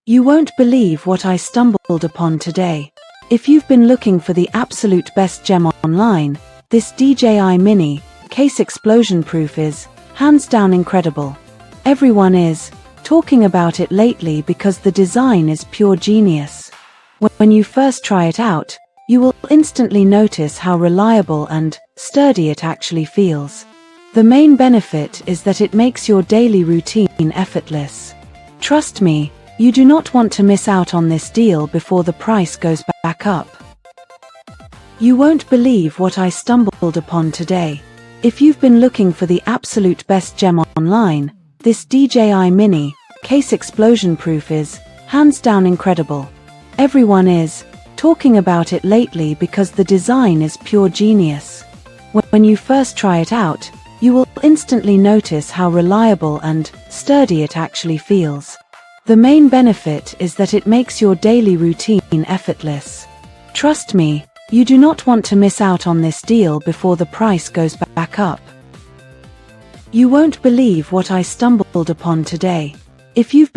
You won't believe what I stumbled upon today. If you've been looking for the absolute best gem online, this DJI Mini case explosion proof is, hands down, incredible. Everyone is talking about it lately because the design is pure genius. When you first try it out, you will instantly notice how reliable and sturdy it actually feels. The main benefit is that it makes your daily routine effortless. Trust me, you do not want to miss out on this deal before the price goes back up. You won't believe what I stumbled upon today. If you've been looking for the absolute best gem online, this DJI Mini case explosion proof is, hands down, incredible. Everyone is talking about it lately because the design is pure genius. When you first try it out, you will instantly notice how reliable and sturdy it actually feels. The main benefit is that it makes your daily routine effortless. Trust me, you do not want to miss out on this deal before the price goes back up. You won't believe what I stumbled upon today. If you've